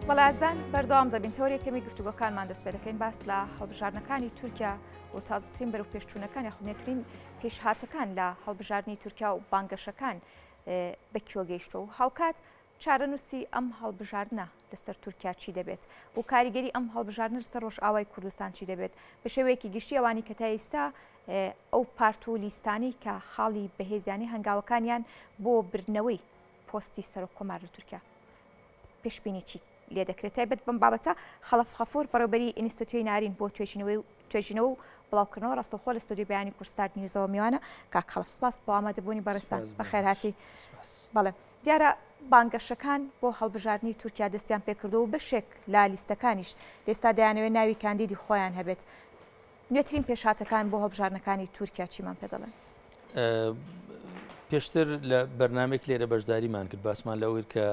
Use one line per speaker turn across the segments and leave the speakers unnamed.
بەڵازان بەردەوام دەبین تەوریەکەمی گفتوگۆکانمان دەست پێ دەکەین باس لە هەڵبژاردنەکانی تورکیا و تازەترین بەرەو پێشچوونەکان یاخونێترین پێشهاتەکان لە هەڵبژاردننی تورکیا و بانگەشەکان بەکیۆ گەیشتەوە و هاوکات چارەنووسی ئەم هەڵبژاردنە لەسەر تورکیا چی دەبێت و کاریگەری ئەم هەڵبژاردن لەسەر ڕۆژئاوای کوردستان چی دەبێت بە شێوەیەکی گشتی ئەوانی کە تا ئێستا ئەو پارت و لیستانی کە خاڵی بەهێزیانی هەنگاوەکانیان بۆ برنەوەی پۆستی سەرۆک کۆمار لە تورکیا پێشبینی چی لێ دەکرێت تایبەت بەم بابەتە خەڵەف خەفور بەڕێوەبەری ئینستیتوتی نارین بۆ توێژینەوە و بڵاوکردنەوە ڕاستەوخۆ لە ستودیۆ بەیانی کورسات نیوزەوە میوانە کاک خەڵەف سپاس بۆ ئامادەبوونی بەڕێستان بەخێرهاتی بەڵێ دیارە بانگەشەکان بۆ هەڵبژاردننی تورکیا دەستیان پێکردو و بەشێک لە لیستەکانیش لێستا دەیانەوێت ناوی کاندیدی خۆیان هەبێت نوێترین پێشهاتەکان بۆ هەڵبژاردنەکانی تورکیا چیمان پێ دەڵێن
پێشتر لە بەرنمێک لێرە بەشداریمان کرد باسمان لەوەی کە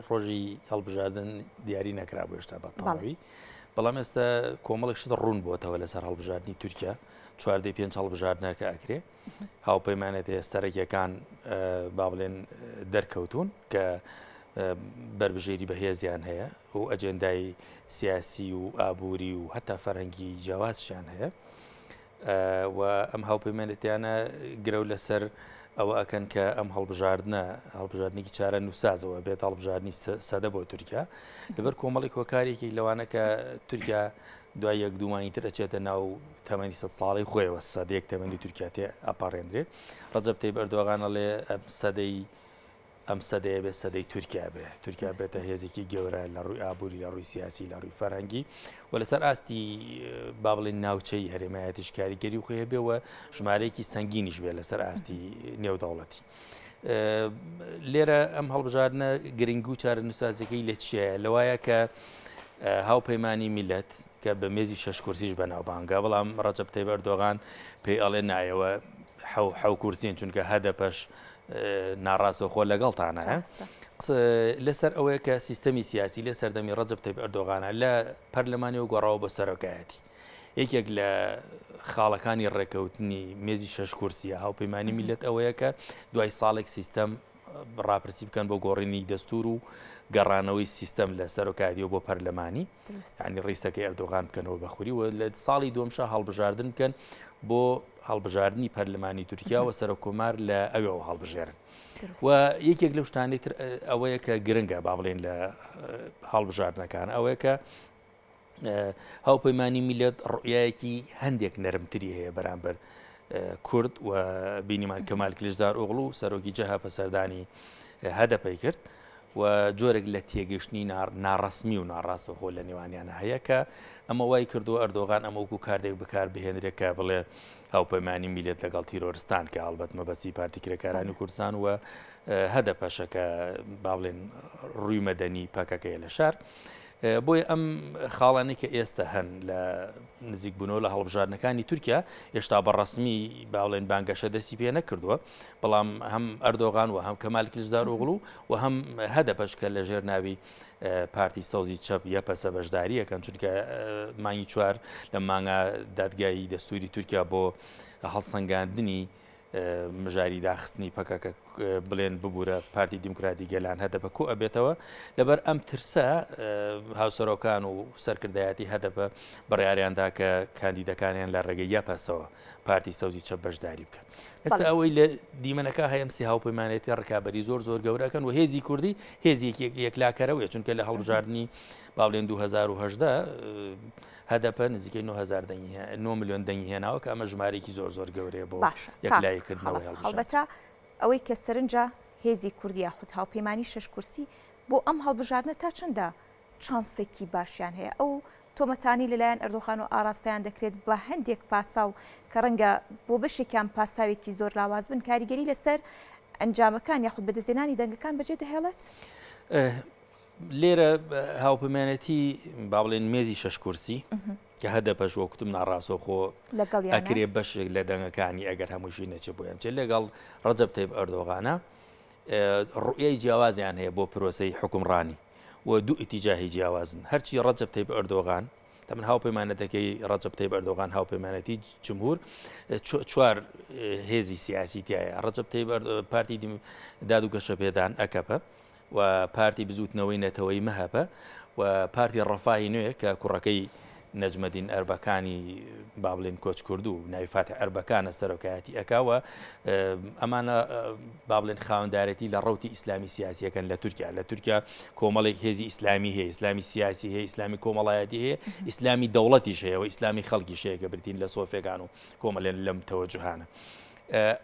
ڕۆژی هەڵبژاردن دیاری نەکرا بۆ هێشتا بەتەواوی بەڵام ئێستا کۆمەڵێکشت ڕوون بۆتەوە لەسەر هەڵبژاردننی تورکیا 4 هەڵبژاردنەکە ئەکرێ هاوپەیمانێت سەرەکیەکان با بڵێن دەرکەوتون کە بربژێری بەهێزیان هەیە و ئەجێندای سیاسی و ئابووری و هەتا فەرهەنگی جیاوازشیان هەیە و ئەم هاوپەیمانێتیانە گرە و لەسەر ئەوە ئەکەن کە ئەم هەڵبژاردنێکی چارە نووسازەوە بێت هەڵبژاردننی سەدە بۆ تورکیا لەبەر کۆمەڵی هۆکارێکی لەوانە کە تورکیا دوای یەک دومانی تر ئەچێتە ناو تەمەنی 100 ساڵی خۆیەوە سەدەیەک تەمەنی تورکیا تێ ئاپارێنرێت ڕەجەب تەیب ئەردۆغانەڵێ ئەم سەدەیە بێت سەدەی تورکیا بێ تورکیا بێتە هێزێکی گەورە لە ڕووی ئابووری لە ڕووی سیاسی لە ڕووی فەرهەنگی و لەسەر ئاستی با بڵێن ناوچەی هەرێمایەتیش کاریگەری و خۆیە بێەوە ژمارەیەکی سەنگینیش بێت لەسەر ئاستی نێودەوڵەتی لێرە ئەم هەڵبژاردنە گرنگ و چارەنووسازەکەی لە چیە لەوایە کە هاوپەیمانی میلەت کە بە مێزی شەش کورسیش بەناوبانگە بەڵام ڕەجەب تەیب ئەردۆغان پێی ئەڵێ نایەوە حەو کورسین چونکە هەدەپەش ناڕاستەوخۆ لەگەڵتانە لەسەر ئەوەیە کە سیستەمی سیاسی لە سەردەمی ڕەجەب تەیب ئەردۆغانە لە پەرلەمانی و گۆڕاوە بۆ سەرۆکایەتی یەکێک لە خاڵەکانی ڕێکەوتنی مێزی شەش کورسیە هاوپەیمانی میلەت ئەوەیە کە دوای ساڵێک سیستەم ڕاپرسی بکەن بۆ گۆڕینی دەستور و گەڕانەوەی سیستەم لە سەرۆکایەتیەوە بۆ پەرلەمانی ینی ڕیسەکەی ئەردۆغان بکەنەوە بەخوری و لە ساڵی دووەمشە هەڵبژاردن بکەن بۆ هەڵبژاردننی پەرلەمانی تورکیا و سەرۆکۆمار لە ئەوەوە هەڵبژێرن و یەکێک لەو شتانی تر ئەوەیە کە گرنگە با بڵێن لە هەڵبژاردنەکان ئەوەیە کە هاوپەیمانی میلەت ڕوئایەکی هەندێک نەرمتری هەیە بەرامبەر کورد و بینیمان کەمال کلیژدار ئۆغڵو سەرۆکی جەها پەسەردانی هەدەپەی کرد و جۆرێک لە تێگەشتنی ناڕەسمی و ناڕاستەخۆ لە نێوانیانە هەیە کە ئەمە وای کردو ئەردۆغان ئەمە وەکو کاردێک بکار بهێنرێت کە بڵێ هاوپەیمانی میلەت لەگەڵ تیرۆرستان کە هەڵبەت مەبەستی پارتی کرێکارانی کوردستان و هەدەپەشەکە با بڵێن ڕووی مەدەنی پاکەکەیە لە شار بۆیە ئەم خاڵانی کە ئێستا هەن لە نزیک بوونەوە لە هەڵبژاردنەکانی تورکیا هێشتا بەڕەسمی باڵێن بانگەشە دەستی پێ نەکردووە بەڵام هەم ئەردۆغان و هەم کەمال کلیژدار ئۆغڵو و هەم هەدەپەشکە لە ژێر ناوی پارتی سەوزی چەپ یەپەسە بەشداریەکەن چونکە مانگی چوار لە مانگە دادگایی دەستوری تورکیا بۆ هەڵسەنگاندنی مژاری داخستنی پەکەکە بڵێن ببوورە پارتی دیموکراتی گەلان هەدەپە کۆ ئەبێتەوە لەبەر ئەم ترسە هاوسەرۆکان و سەرکردایەتی هەدەپە بڕیاریاندا کە کاندیدەکانیان لە ڕێگەی یاپەسەوە پارتی سەوزی چەپ بەشداری بکەن ئێستا ئەوەی لە دیمەنەکە هەیەمسی هاوپەیمانێتی ڕکابەری زۆر گەورەکەن و هێزی کوردی هێزی یەکلاکەرەوەیە چونکە لە هەڵبژاردننی با بڵێن 2010 هەدەپە نزیکەی 9 میلیۆن دەنگی هێناوە کە ئەمە ژمارێکی زۆر گەورەیە بۆ یەکلایکردنەوەی
هەڵبەتە ئەوەی کە سەرنجە هێزی کوردی یاخود هاوپەیمانی شەش کورسی بۆ ئەم هەڵبژاردنە تا چەندە چانسێکی باشیان هەیە ئەو تۆمەتانی لەلایەن ئەردۆغان و ئاراستەیان دەکرێت بە هەندێک پاسا و کە ڕەنگە بۆ بەشێکیان پاساوێکی زۆر لاواز بن کاریگەری لەسەر ئەنجامەکان یاخود بەدەستێنانی دەنگەکان بەجێ دەهێڵێت
لێرە هاوپەیمانەتی با بڵێن مێزی شەش کورسی کە هەدەپەش وەکوتم ناڕاستەخۆ ئەکرێ بەشێک لە دەنگەکانی ئەگەر هەمووشی نەچێ بۆیان چێت لەگەڵ ڕەجەب تەیب ئەردۆغانە ڕوئیەی جیاوازیان هەیە بۆ پرۆسەی حکومڕانی و دوو ئیتیجاهی جیاوازن هەرچی ڕەجەب تەیب ئەردۆغان تەمن هاوپەیمانەتەکەی ڕەجەب تەیب ئەردۆغان هاوپەیمانەتی جمهور چوار هێزی سیاسی تایە ڕەجەب تەیب پارتی داد و گەشەپێدان ئەکەپە و پارتی بزوتنەوەی نەتەوەی مەهەبە و پارتی ڕەفاهی نوێ کە کوڕەکەی نەجمەدین ئەربەکانی با بڵێن کۆچ کرد و ناوی فاتح ئەربەکانە سەرۆکایەتی ئەکاوە ئەمانە با بڵێن خاوەندارەتی لە ڕەوتی ئیسلامی سیاسیەکەن لە تورکیا کۆمەڵێک هێزی ئیسلامی هەیە ئیسلامی سیاسی هەیە ئیسلامی کۆمەڵایەتی هەیە ئیسلامی دەوڵەتیش هەیە و ئیسلامی خەڵکیش هەیە کە برتین لە سۆفێکان و کۆمەڵێن لەم تەوەجوهانە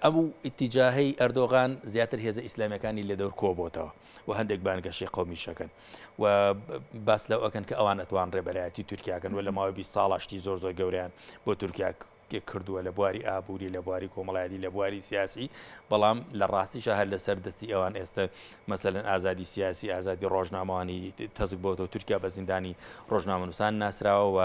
ئەو ئیتیجاهەی ئەردۆغان زیاتر هێزە ئیسلامیەکانی لە دەور کۆبۆتەوە و هەندێک بانگەشی قەومیشەکەن و باس لەو ئەکەن کە ئەوان ئەتوان ڕێبەرایەتی تورکیاکەن و لە ماوەی 20 ساڵاشتی زۆر گەوریان بۆ تورکیا کردووە لە بواری ئابووری لە بواری کۆمەڵایەتی لە بواری سیاسی بەڵام لە ڕاستیشە هەر لەسەر دەستی ئەوان ئێستا مەسەلەن ئازادی سیاسی ئازادی ڕۆژنامەوانی تەزک بۆتەوە تورکیا بە زیندانی ڕۆژنامەنووسان ناسراوە و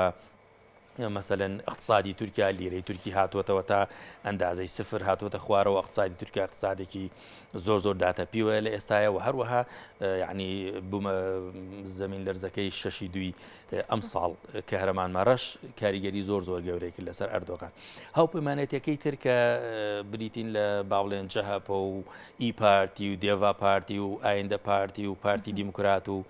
مثلەن اقتصادی تورکیا لیرەی تورکی هاتووەتەوە تا ئەندازەی سفر هاتووەتە خوارەوە اقتصادی تورکیا اقتصادێکی زۆر داتەپیوە لە ئێستاە و هەروەها یعنی بوومە زەمین لەرزەکەی شەشی دوی ئەم ساڵ کە هەرەمان مەڕەش کاریگەری زۆر گەورەیەکی لەسەر ئەردۆغان هاوپەیمانێتەکەی تر کە بریتین لە باوڵێن جەهەپە و ئی پارتی و دێڤا پارتی و ئایندە پارتی و پارتی دیموکرات و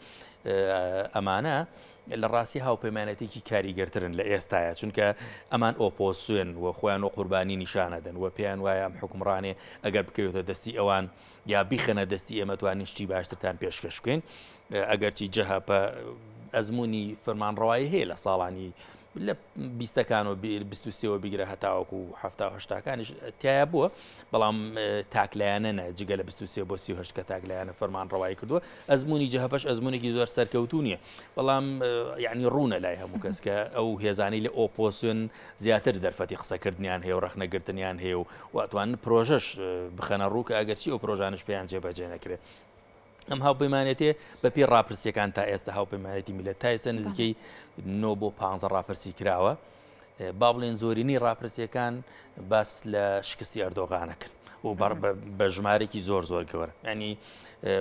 ئەمانە لە ڕاستی هاوپەیمانەتێکی کاریگەرترن لە ئێستاە چونکە ئەمان ئۆپۆسیۆن و خۆیان و قوربانی نیشانەدەن و پێیان وایە ئەم حکومڕانێ ئەگەر بکەوێتە دەستی ئەوان یا بیخەنە دەستی ئێمە توانین شتی باشترتان پێشکەش بکەین ئەگەرچی جەهەپە ئەزمموی فەرمانڕەوایی هەیە لە ساڵانی لە 20ەکان و 23ەوە بیگرە هەتاوەکو هەفتاهشتاکانیش تایە بووە بەڵام تاکلایانە جگە لە 23 بۆ 38 کە تاکلایانە فەرمان ڕەوایی کردووە ئەزمموی جەهەپەش ئەزممونێکی زۆر سەرکەوتو نییە بەڵام یعنی ڕوونە لای هەموو کەس کە ئەو هێزانی لە ئۆپۆسیۆن زیاتر دەرفەتی قسەکردنیان هەیە و ڕەخنەگرتنیان هەیە و واتوانن پرۆژەش بخەنە ڕوو کە ئەگەرچی ئەو پرۆژانش پێیان جێبەجێ نەکرێت ئەم هاوپەیمانێتێ بەپی ڕاپرسیەکان تا ئێستا هاوپەیمانێتی میلەت تا ئێستا نزیکەی 9 بۆ 15 ڕاپرسی کراوە با بڵێن زۆرینی ڕاپرسیەکان باس لە شکستی ئەردۆغانەکەن و بە ژمارێکی زۆر گەورە ینی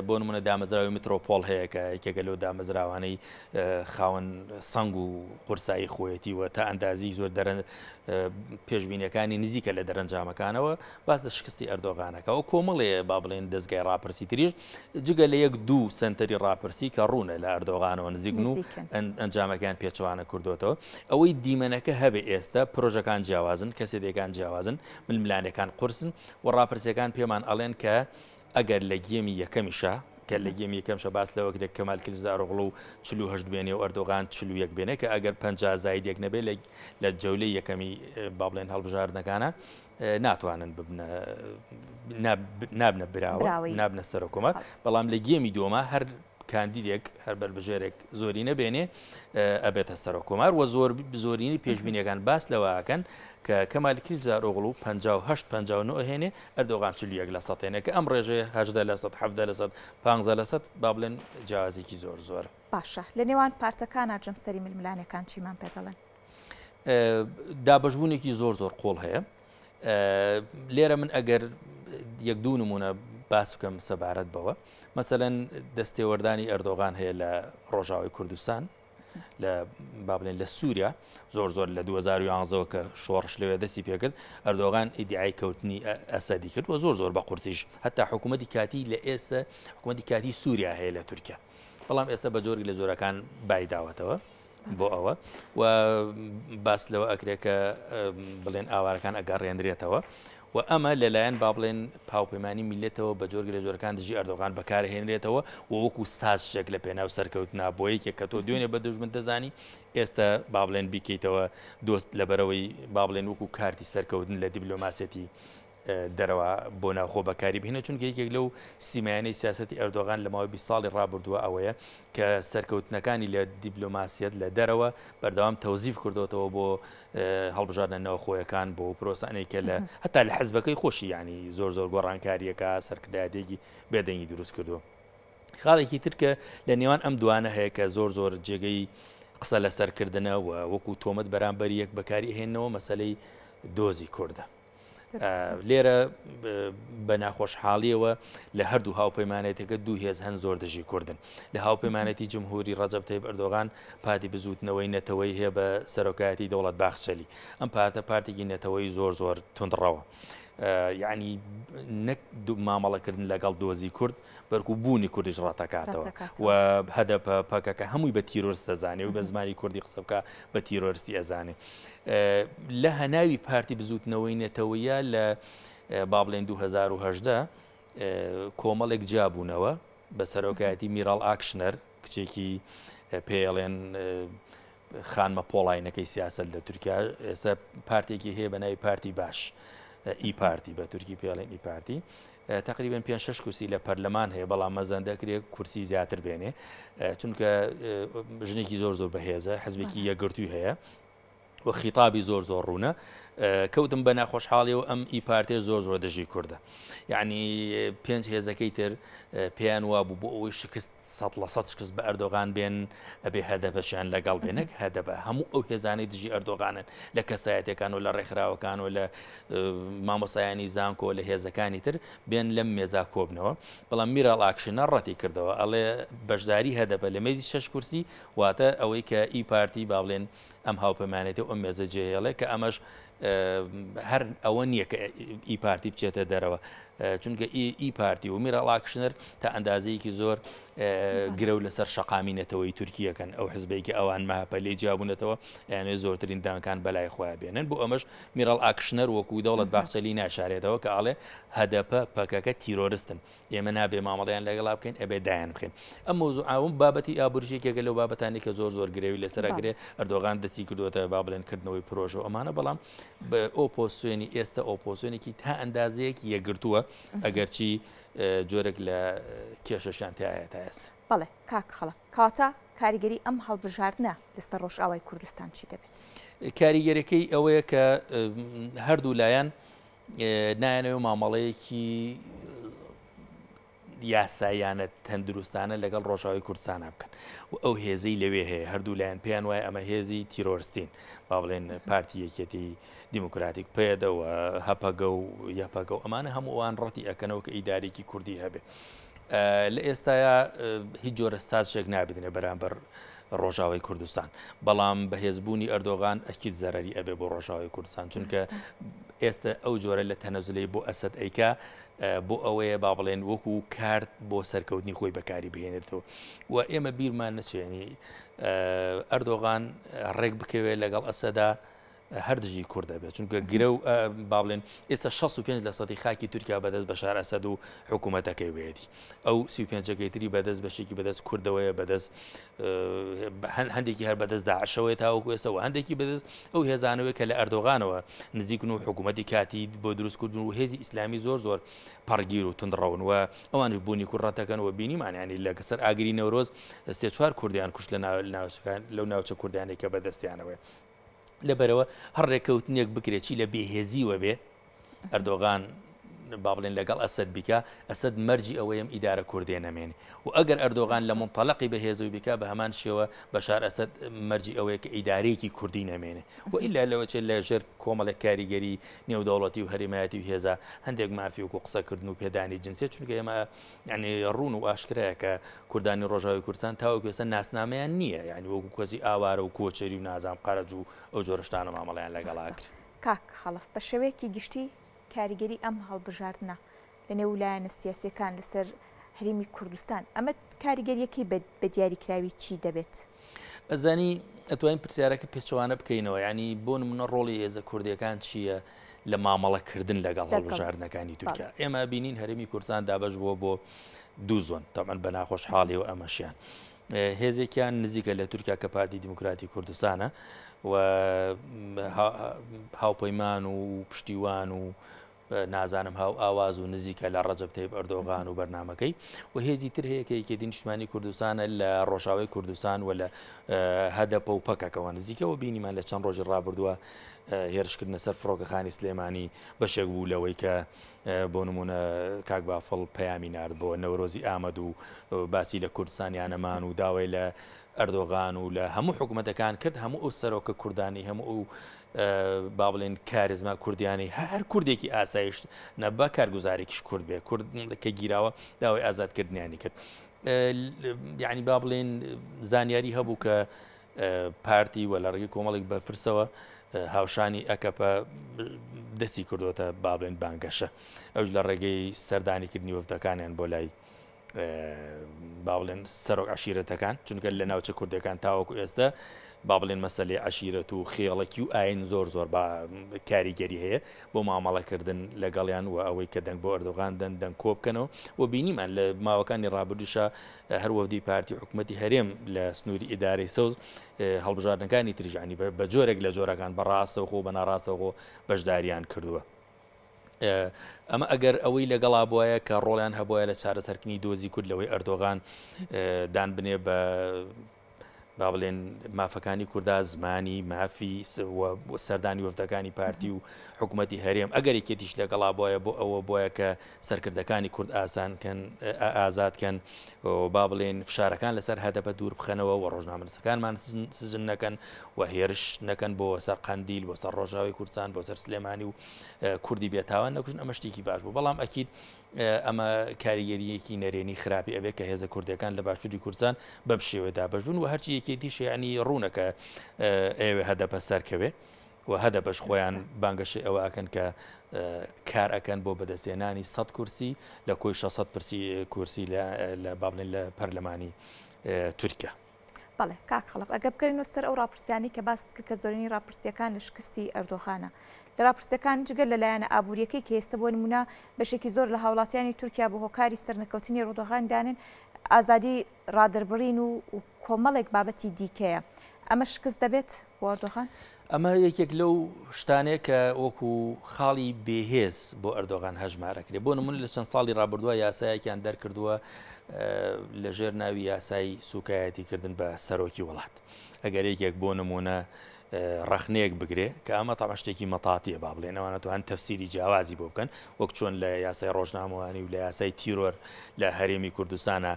بۆ نمونە دامەزراوی میترۆپۆل هەیە کە یەکێکە لەو دامەزراوانەی خاوەن سەنگ و قورسایی خۆیەتی و تا ئەندازی زۆر پێشبینیەکانی نزیکە لە دەرەنجامەکانەوە باس لە شکستی ئەردۆغانەکە و کۆمەڵێ با بڵێن دەستگای ڕاپرسی تریش جگە لە 1-2 سنتەری ڕاپرسی کە ڕوونە لە ئەردۆغانەوە نزیکن و ئەنجامەکان پێچوانە کردوێتەوە ئەوەی دیمەنەکە هەبێ ئێستا پرۆژەکان جیاوازن کەسێکەکان جیاوازن ململانەکان قورسن و ڕاپرسیەکان پێمان ئەڵێن کە ئەگەر لە گێمی یەکەمیشە کە لە گێمی یەکەمشە باس لەوە کرێت کەمال کلیزارۆغڵ و 48 بێنێ و ئەردۆغان 41 بێنێ کە ئەگەر 50 زایدێک نەبێت لە جەولەی یەکەمی با بڵێن هەڵبژاردنەکانە ناتوانن نابنە براوە نابنە سەر حکومەت بەڵام لە گێمی دووەمە هەر کاندیدێک هەر بەربژێرێک زۆری نەبێنێ ئەبێتە سەر حکومەت و زۆرینی پێشبینیەکان باس لەوەکەن کە کەمال کلیزارۆغڵ و 58-59 هێنێ ئەردۆغان 41 لە سەد هێنێ کە ئەم ڕێژێ 18% 17% 15% با بڵێن جیاوازێکی زۆر
باشە لە نێوان پارتەکانە جەمسەری ململانەکان چیمان پێ دەڵێن
دابەشبوونێکی زۆر قۆڵ هەیە لێرە من ئەگەر 1-2 نمونە باس بکەم سەبارەت بەوە مەسەلەن دەستێوەردانی ئەردۆغان هەیە لە ڕۆژاوی کوردستان لە با بڵێن لە سووریا زۆر لە 2011ەوە کە شۆڕش لەوێ دەستی پێکرد ئەردۆغان ئیدعای کەوتنی ئەسەدی کرد و زۆر بە قورسیش هەتا حکوومەتی کاتی لە ئێستا حکوومەتی کاتی سووریا هەیە لە تورکیا بەڵام ئێستا بە جۆرێک لە زۆرەکان بایداوەتەوە بۆ ئەوە و باس لەوە ئەکرێت کە بڵێن ئاوارەکان ئەگەڕێنرێتەوە و ئەمە لەلایەن با بڵێن پاوپەیمانی میلەتەوە بە جۆرگ لە جۆرەکان دژی ئەردۆغان بەکارهێنرێتەوە و وەکو سازشێک لە پێناو سەرکەوتنا بۆ یەکێک کە تۆ دوێنێ بە دژمن دەزانی ئێستا با بڵێن بیکەیتەوە دۆست لەبەرەوەی با بڵێن وەکو کارتی سەرکەوتن لە دیبلۆماسەتی دەرەوە بۆ ناوخۆ بەکاری بهێنە چونکە یەکێک لەو سیمایانەی سیاسەتی ئەردۆغان لە ماوەی 20 ساڵی ڕابردووە ئەوەیە کە سەرکەوتنەکانی لە دیبلۆماسیەت لە دەرەوە بەردەوام تەوزیف کردوتەوە بۆ هەڵبژاردنە ناوخۆیەکان بۆ پرۆسانێک کە لە هەتا لە حەزبەکەی خۆشی ینی زۆر گۆڕانکاریەکە سەرکردایەتێکی بێدەنگی دروست کردووە خاڵێکی ترکە لە نێوان ئەم دوانە هەیە کە زۆر جێگەی قسە لە سەرکردنە و وەکو تۆمەت بەرامبەری یەک بەکاری هێنەوە مەسەلەی دۆزی کووردە لێرە بە ناخۆشحاڵیەوە لە هەردوو هاوپەیمانێتەکە دوو هێز هەن زۆر دژی کوردن لە هاوپەیمانەتی جمهوری ڕەجەب تەیب ئەردۆغان پاتی بزوتنەوەی نەتەوەی هەیە بە سەرۆکایەتی دەوڵەت باخچەلی ئەم پارتێکی نەتەوەی زۆر توندڕەوە یعنی نەک مامەڵەکردن لەگەڵ دۆزی کورد بەرکو بوونی کوردیش ڕاتەکاتەوە و هەدەپە پەکەکە هەمووی بە تیرۆریست دەزانێ و بە زمانی کوردی قسە بکە بە تیرۆریستی ئەزانێ لە هەناوی پارتی بزوتنەوەی نێتەوەیە لە با بڵێن 2010 کۆمەڵێک جابوونەوە بە سەرۆکایەتی میراڵ ئاکشنەر کچێکی پێڵێن خانمە پۆڵاینەکەی سیاست لە تورکیا ئێستا پارتێکی هەیە بە ناوی پارتی باش ئی پارتی بە تورکی پێڵێن ئی پارتی تقریبا 5-6 کورسی لە پەرلەمان هەیە بەڵام مەزەن دەکرێت کورسی زیاتر بێنێ چونکە ژنێکی زۆر بەهێزە حزبێکی یەکگرتووی هەیە و خیتابی زۆر ڕوونە کەوتم بە ناخۆشحاڵی و ئەم ئی پارتێ زۆر دژی کووردە یعنی 5 هێزەکەی تر پێیان وابوو بۆ ئەوەی شکست 100% شکست بە ئەردۆغان بێن ئەبێ هەدەفەشیان لەگەڵ بێنێک هەدەبە هەموو ئەو هێزانەی دژی ئەردۆغانن لە کەسایەتەکان و لە ڕێکخراوەکان و لە مامۆسایانی زانکۆ لە هێزەکانی تر بێن لەم مێزا کۆبنەوە بەڵام میراڵ ئاکشنە ڕەتی کردەوە ئەڵێ بەشداری هەدەبە لە مێزی 6 کورسی واتە ئەوەی کە ئی پارتی با بڵێن ئەم هاوپەیمانێتی و ئەم مێزە جێهێڵێ کە ئەمەش هەر ئەوە نییە کە ئی پارتی بچێتە دەرەوە چونکە ئی پارتی و میراڵ ئاکشنەر تا ئەندازەیەکی زۆر گرە لەسەر شەقامینەتەوەی تورکیەکەن ئەو حزبێکی ئەوان ماپە لێ جیابوونەتەوە یانێ زۆرترین دانکان بەلای خۆیان بێنن بۆ ئەمەش میراڵ ئاکشنەر وەکو دەوڵەت باخچەلی ناشارێتەوە کە ئاڵێ هەدەپە پەکەکە تیرۆریستن ئێمە نابێ مامەڵیان لەگەڵا بکەین ئەبێ دایان بخێن ئەم مۆزوع ئاوم بابەتی ئابورژێکێکە لەو بابەتانی کە زۆر گرێوی لەسەرگرێ ئەردۆغان دەستی کردوەتە با بڵێنکردنەوەی پرۆژە ئەمانە بەڵام بە ئۆپۆسیۆنی ئێستا ئۆپۆسیۆنێکی تا ئەندازەیەکی یەکگرتووە ئەگەرچی جۆرێک لە کێشەشان تایە تا ئێستا
بەڵێ کاک خەڵف کاتە کاریگەری ئەم هەڵبژاردنە لەستە ڕۆژئاوای کوردستان چی دەبێت
کاریگەرەکەی ئەوەیە کە هەردوو لایەن نایەنەوە مامەڵەیەکی یاساییانە تەندروستانە لەگەڵ ڕۆژاوی کوردستانە بکەن و ئەو هێزەی لەوێ هەیە هەردوو لایەن پێیان وایە ئەمە هێزی تیرۆریستین با بڵێن پارتی یەکێتی دیموکراتیک پێدەوە هەپەگە و یەپەگە و ئەمانە هەموو ئەوان ڕەتی ئەکەنەوە کە ئیدارێکی کوردی هەبێ لە ئێستاە هیچ جۆرە سازشێک نابێنێ بەرامبەر ڕۆژاوی کوردستان بەڵام بەهێزبوونی ئەردۆغان ئەکیت زەرری ئەبێ بۆ ڕۆژاوی کوردستان چونکە ئێستا ئەو جۆرە لە تەنەزلەی بۆ ئەسد ئەیکا بۆ ئەوەیە با بڵێن وەکو کارت بۆ سەرکەوتنی خۆی بەکاری بهێنێتەوە و ئێمە بیرمان نەچێنی ئەردۆغان ڕێک بکەوێت لەگەڵ ئەسەدا هەردژی کوورد دەبێت چونکە گرە و با بڵێن ئێستا 65% خاکی تورکیا بەدەست بەشار ئەسەد و حکوومەتەکەی وێتی ئەو 35 تری بەدەست بەشێکی بەدەست کوردەوەیە بەدەست هەندێکی هەر بەدەست داعشەوەی تاوەکو ئێسەوە هەندێکی بەدەست ئەو هێزانەوەی کە لە ئەردۆغانەوە نزیکن و حکوومەتی کاتی بۆ دروستکردن و هێزی ئیسلامی زۆر پەرگیر و تندڕەون و ئەوانش بوونی کوڕەتەکەنەوە بینیمانیانی لە کەسەر ئاگری نەورۆز 3-4 کوردیان کوشت لەو ناوچە کوردیانێک کە بەدەستیانەوە لەبەرەوە هەر ڕێکەوتنێک بکرێتی لە بێهێزیوە بێ ئەردۆغان با بڵێن لەگەڵ ئەسد بیکە ئەسد مەرجی ئەوەیەم ئیدارە کوردێ نەمێنێ و ئەگەر ئەردۆغان لە منتەڵەقی بەهێزەوەی بیکە بە هەمان شێوە بەشار ئەسد مەرجی ئەوەیە کە ئیدارەیەکی کوردی نەمێنێ و ئیلا لەوەچێت لە ژێر کۆمەڵێک کاریگەری نێودەوڵەتی و هەرێمایەتی و هێزە هەندێک مافی وکو قسەکردن و پێدانی جنسیت چونکە ئێمە یعنی ڕوون و ئاشکرایە کە کوردانی ڕۆژاوی کوردستان تاوەکو ئێستا ناسنامەیان نییە یعنی وەکو کۆزی ئاوارە و کۆچەری و نازام قەرەج و ئەو جۆرەشتانە مامەڵیان لەگەڵا کرد
کاک خەڵف بە شێوەیەکی گشتی کاریگەری ئەم هەڵبژاردنە لە نێولایەنە سیاسیەکان لەسەر هەرێمی کوردستان ئەمە کاریگەریەکەی بە دیاریکراوی چی دەبێت؟
ئەزانی ئەتوانین پرسیارەکە پێچوانە بکەینەوە ینی بۆ نمونە ڕۆڵی هێزە کوردیەکان چییە لە مامەڵەکردن لەگەڵ هەڵبژاردنەکانی تورکیا ئێمە بینین هەرێمی کوردستان دابەش بووە بۆ دوو زۆن تامان بە ناخۆشحاڵی و ئەمەشیان هێزێکیان نزیکە لە تورکیا کە پارتی دیموکراتی کوردستانە و هاوپەیمان و پشتیوان و نازانم هاو ئاواز و نزیکە لە ڕەجەب تەیب ئەردۆغان و بەرنامەکەی و هێزی تر هەیە کە یەکێتی نیشتمانی کوردستانە لە ڕۆژاوی کوردستان و لە هەدەپە و پەکەکەەوە نزیکەوە بینیمان لە چەند ڕۆژی ڕابردووە هێرشکردنە سەر فڕۆکەخانی سلێمانی بەشێک بوو لەوەی کە بۆ نمونە کاک بافڵ پەیامی نرد بۆ نەورۆزی ئامەد و باسی لە کوردستانیانەمان و داوای لە ئەردۆغان و لە هەموو حکوومەتەکان کرد هەموو ئەو سەرۆکە کوردانی هەموو ئەو با بڵێن کارزما کوردیانی هەر کوردێکی ئاسایش نەبە کارگوزارێکیش کورد بێ کورد کە گیراوە داوای ئازادکردنیانی کرد یعنی با بڵێن زانیاری هەبوو کە پارتی وە لە ڕێگەی کۆمەڵێک بەرپرسەوە هاوشانی ئەکەپە دەستی کردوتە با بڵێن بانگەشە ئەوش لە ڕێگەی سەردانیکردنی وەفتەکانیان بۆ لای با بڵێن سەرۆک عشیرەتەکان چونکە لە ناوچە کوردەکان تاوەکو ئێستا با بڵێن مەسەلەی عشیرەت و خێڵەکی و ئاین زۆر بە کاریگەری هەیە بۆ مامەڵەکردن لەگەڵیان و ئەوەی کە دەنگ بۆ ئەردۆغان دەنگ کۆ بکەنەوە و بینیمان لە ماوەکانی ڕابردوشە هەر وەفدی پارتی حکوومەتی هەرێم لە سنووری ئیدارەی سەوز هەڵبژاردنەکانی تریژانی بە جۆرێک لە جۆرەکان بەڕاستەوە خۆ بەناڕاستەوە بەشداریان کردووە. ئەمە ئەگەر ئەوەی لەگەڵا بواە کە ڕۆڵیان هەبواە لە چارەسەرکردنی دۆزی کورد لەوەی ئەردۆغان دان بنێ بە با بڵێن مافەکانی کووردا زمانی مافی سەردانی وەفتەکانی پارتی و حکوومەتی هەرێم ئەگەر یەکێتیش لەگەڵا بواە بۆ ئەوە بواە کە سەرکردەکانی کورد ئاسانکەن ئازادکەن با بڵێن فشارەکان لەسەر هەدەبە دوور بخەنەوە و ڕۆژنامەنووسەکانمان سزن نەکەن و هێرش نەکەن بۆ سەر قەندیل بۆ سەر ڕۆژاوی کوردستان بۆ سەر سلێمانی و کوردی بێتاوان نەکوژن ئەمە شتێکی باش بوو بەڵام ئەکید ئەمە کاریگەریەکی نەرێنی خراپی ئەبێ کە هێزە کوردەکان لە باشووری کوردستان بەم شێوەدا بەشبوون و هەرچی یەکێتی شیانی ڕوونەکە ئێوێ هەدەپە سەرکەوێ و هەدەپەش خۆیان بانگەشی ئەوە ئەکەن کە کار ئەەکەن بۆ بەدەستێنانی 100 کورسی لە کۆی 600 کورسی لە بابلێن لە پەرلەمانی تورکیا.
بەڵێ کاک خەڵف ئەگە بکەین سەر ئەو ڕاپرسیانی کە باس کە زۆرینی ڕاپرسیەکان لە شکستی ئەردۆغانە لە ڕاپرسیەکان جگەل لەلایەنە ئابوووریەکەی کە ئێستا بۆ نمونە بەشێکی زۆر لە هاوڵاتیانی تورکیا بە هۆکاری سەرنەکەوتنی ڕۆدۆغان دانن ئازادی ڕادربڕین و کۆمەڵێک بابەتی دیکەیە ئەمە شکست دەبێت بۆ ئەردۆغان؟
ئەمە یەکێک لەو شتانەیە کە وەکو خاڵی بێهێز بۆ ئەردۆغان هەژمارەکرێت بۆ نمونە لە چەند ساڵی ڕابردووە یاسایەکیان دەرکردووە لەژێر ناوی یاسای سوکایەتیکردن بە سەرۆکی وڵات ئەگەر یەکێک بۆ نمونە ڕەخنەیەک بگرێ کە ئەمە تامە شتێکی مەتاتیە با بڵێن ئەوانەتوان تەفسیری جیاوازی بۆ بکەن وەک چۆن لە یاسای ڕۆژنامەوانی و لە یاسای تیرۆر لە هەرێمی کوردستانە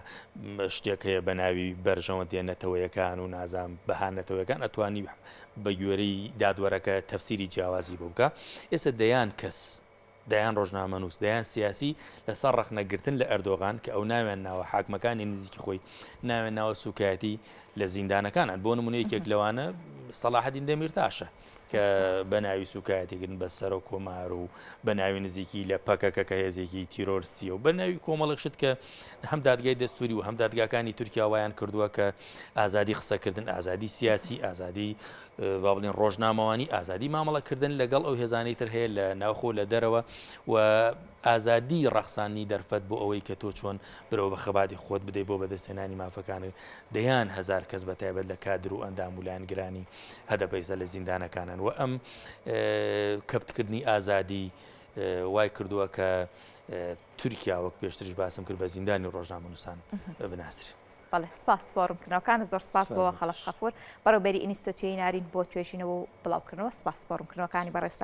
شتێک هەیە بە ناوی بەرژەوەندیە نەتەوەیەکان و نازام بەهانەتەوەیەکان ئەتوانی بە گوێرەی دادوەرەکە تەفسیری جیاوازی بۆ بکە ئێستا دەیان کەس دەیان ڕۆژنامەنووس دەیان سیاسی لەسەر ڕەخنەگرتن لە ئەردۆغان کە ئەو ناوێن ناوە حاکمەکانی نزیکی خۆی ناوێن ناوە سوکایەتی لە زیندانەکانان بۆ نمونە یەکێک لەوانە سەلاحەدین دەمیرتاشە کە بە ناوی سوکایەتیگرن بە سەر و کۆمار و بە ناوی نزیکی لە پەکەکە کە هێزێکی تیرۆرسیە و بە ناوی کۆمەڵک شت کە هەم دادگای دەستوری و هەم دادگاکانی تورکیا وایان کردووە کە ئازادی قسەکردن ئازادی سیاسی ئازادی با بڵێن ڕۆژنامەوانی ئازادی مامەڵەکردن لەگەڵ ئەو هێزانەی تر هەیە لە ناوخۆ لە دەرەوە و ئازادی ڕەخسانی دەرفەت بۆ ئەوەی کە تۆ چۆن برەوە بە خەباتی خۆت بدەیت بۆ بەدەستێنانی مافەکانت دەیان هەزار کەس بەتایبەت لە کادر و ئەندام و لایەنگرانی هەدەپەیسە لە زیندانەکانن و ئەم کەپتکردنی ئازادی وای کردووە کە تورکیا وەک پێشترش باسم کرد بە زیندانی ڕۆژنامەنووسان بناسری.
بەڵێ سپاس بۆڕوونکردنەوەکان زۆر سپاس بۆەوە خەڵف خەفور بەڕێوەبەری ئینستیتوتی نارین بۆ توێژینەوە و بڵاوکردنەوە سپاس بۆڕوونکردنەوەکانی بەڕێستان.